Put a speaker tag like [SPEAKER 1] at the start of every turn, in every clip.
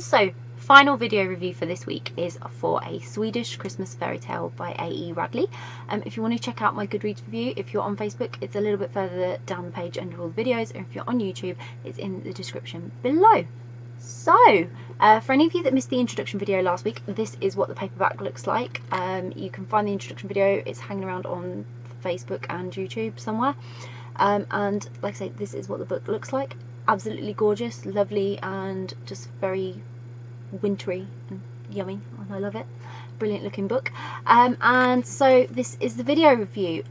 [SPEAKER 1] So final video review for this week is for a Swedish Christmas fairy tale by A.E. Radley. If you want to check out my Goodreads review, if you're on Facebook, it's a little bit further down the page under all the videos, and if you're on YouTube, it's in the description below. So for any of you that missed the introduction video last week, this is what the paperback looks like. You can find the introduction video, it's hanging around on Facebook and YouTube somewhere, and like I say, this is what the book looks like. Absolutely gorgeous, lovely, and just very wintry and yummy, and I love it. Brilliant looking book. And so this is the video review.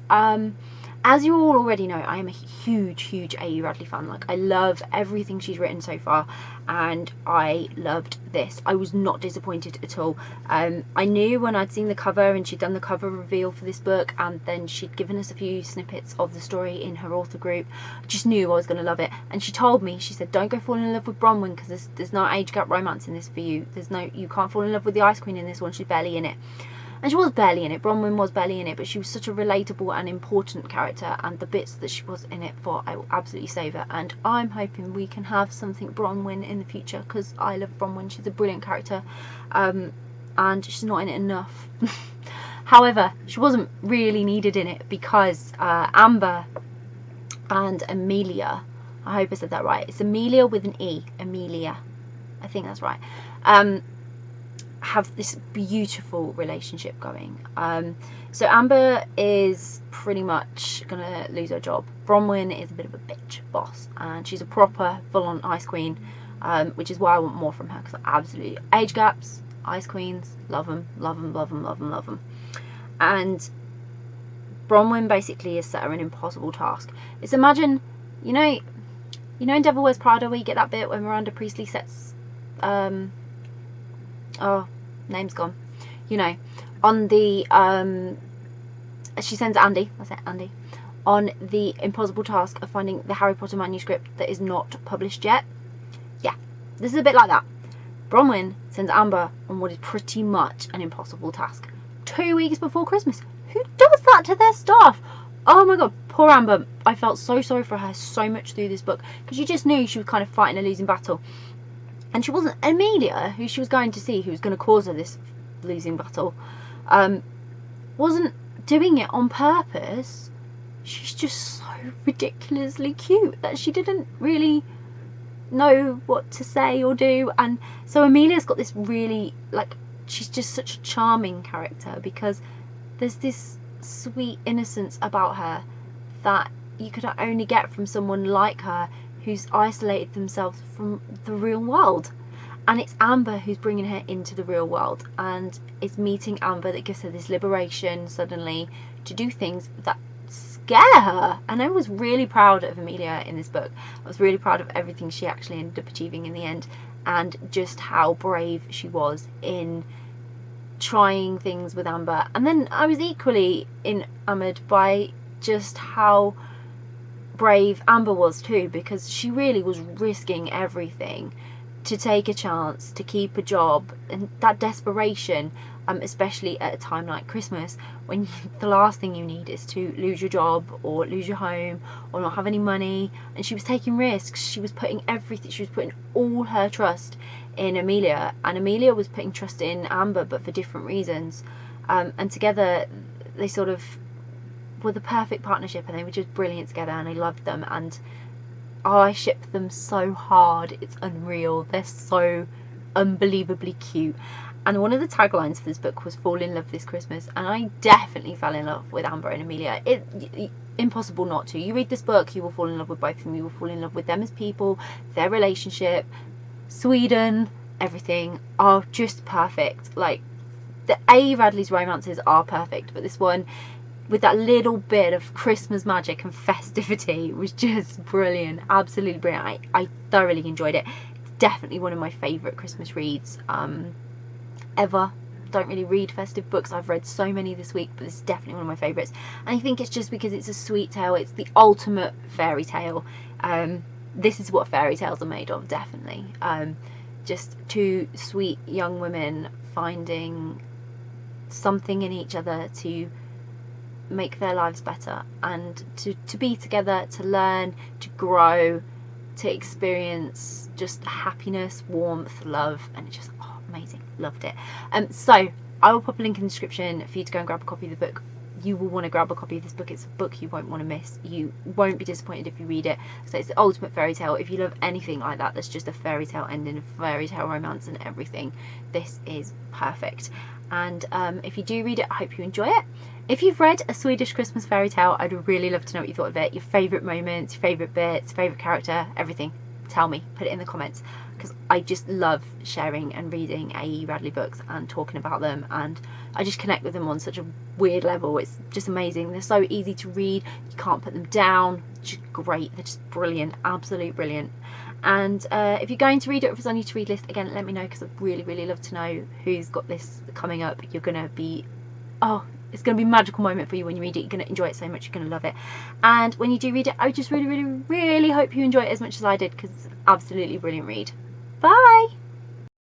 [SPEAKER 1] As you all already know, I am a huge A.E. Radley fan. Like, I love everything she's written so far, and I loved this. I was not disappointed at all. I knew when I'd seen the cover and she'd done the cover reveal for this book, and then she'd given us a few snippets of the story in her author group, I just knew I was going to love it. And she told me, she said, don't go falling in love with Bronwyn, because there's no age gap romance in this for you. You can't fall in love with the Ice Queen in this one, she's barely in it. And she was barely in it, Bronwyn was barely in it, but she was such a relatable and important character, and the bits that she was in it for, I will absolutely savour. And I'm hoping we can have something Bronwyn in the future, because I love Bronwyn, she's a brilliant character, and she's not in it enough. However, she wasn't really needed in it, because Amber and Amelia, I hope I said that right, it's Amelia with an E, Amelia, I think that's right, have this beautiful relationship going. So Amber is pretty much gonna lose her job. Bronwyn is a bit of a bitch boss, and she's a proper full-on Ice Queen, which is why I want more from her, because absolutely age gaps, Ice Queens, love them, love them, love them, love them, love them. And Bronwyn basically has set her an impossible task. It's, imagine, you know in Devil Wears Prada where you get that bit when Miranda Priestley sets oh, name's gone. On the she sends Andy, that's it, Andy, on the impossible task of finding the Harry Potter manuscript that is not published yet. Yeah, this is a bit like that. Bronwyn sends Amber on what is pretty much an impossible task 2 weeks before Christmas. Who does that to their staff? Oh my god, poor Amber. I felt so sorry for her so much through this book, because you just knew she was kind of fighting a losing battle. And she wasn't, Amelia, who she was going to see, who was going to cause her this losing battle, wasn't doing it on purpose. She's just so ridiculously cute that she didn't really know what to say or do. And so Amelia's got this really, like, she's just such a charming character, because there's this sweet innocence about her that you could only get from someone like her, who's isolated themselves from the real world. And it's Amber who's bringing her into the real world, and it's meeting Amber that gives her this liberation suddenly to do things that scare her. And I was really proud of Amelia in this book. I was really proud of everything she actually ended up achieving in the end, and just how brave she was in trying things with Amber. And then I was equally enamoured by just how brave Amber was too, because she really was risking everything to take a chance, to keep a job, and that desperation, especially at a time like Christmas, when the last thing you need is to lose your job or lose your home or not have any money. And she was taking risks, she was putting everything, she was putting all her trust in Amelia, and Amelia was putting trust in Amber, but for different reasons, and together they sort of were the perfect partnership, and they were just brilliant together, and I loved them, and I ship them so hard, it's unreal. They're so unbelievably cute. And one of the taglines for this book was fall in love this Christmas, and I definitely fell in love with Amber and Amelia. Impossible not to. You read this book, you will fall in love with both of them, you will fall in love with them as people, their relationship, Sweden, everything are just perfect. Like, the A. Radley's romances are perfect, but this one, with that little bit of Christmas magic and festivity, was just brilliant, absolutely brilliant. I thoroughly enjoyed it. It's definitely one of my favourite Christmas reads ever. Don't really read festive books, I've read so many this week, but this is definitely one of my favourites. And I think it's just because it's a sweet tale, it's the ultimate fairy tale. This is what fairy tales are made of, definitely. Just two sweet young women finding something in each other to make their lives better, and to be together, to learn, to grow, to experience just happiness, warmth, love, and it's just amazing. Loved it. So I will pop a link in the description for you to go and grab a copy of the book. You will want to grab a copy of this book. It's a book you won't want to miss. You won't be disappointed if you read it. So it's the ultimate fairy tale. If you love anything like that, that's just a fairy tale ending, a fairy tale romance and everything, this is perfect. And if you do read it, I hope you enjoy it. If you've read A Swedish Christmas Fairy Tale, I'd really love to know what you thought of it. Your favourite moments, your favourite bits, favourite character, everything. Tell me, put it in the comments, because I just love sharing and reading A.E. Radley books and talking about them, and I just connect with them on such a weird level. It's just amazing. They're so easy to read, you can't put them down. Just great. They're just brilliant, absolute brilliant. And if you're going to read it, or if it's on your to read list, again, let me know, because I'd really love to know who's got this coming up. You're gonna be, it's going to be a magical moment for you when you read it. You're going to enjoy it so much. You're going to love it. And when you do read it, I just really hope you enjoy it as much as I did, because it's an absolutely brilliant read. Bye!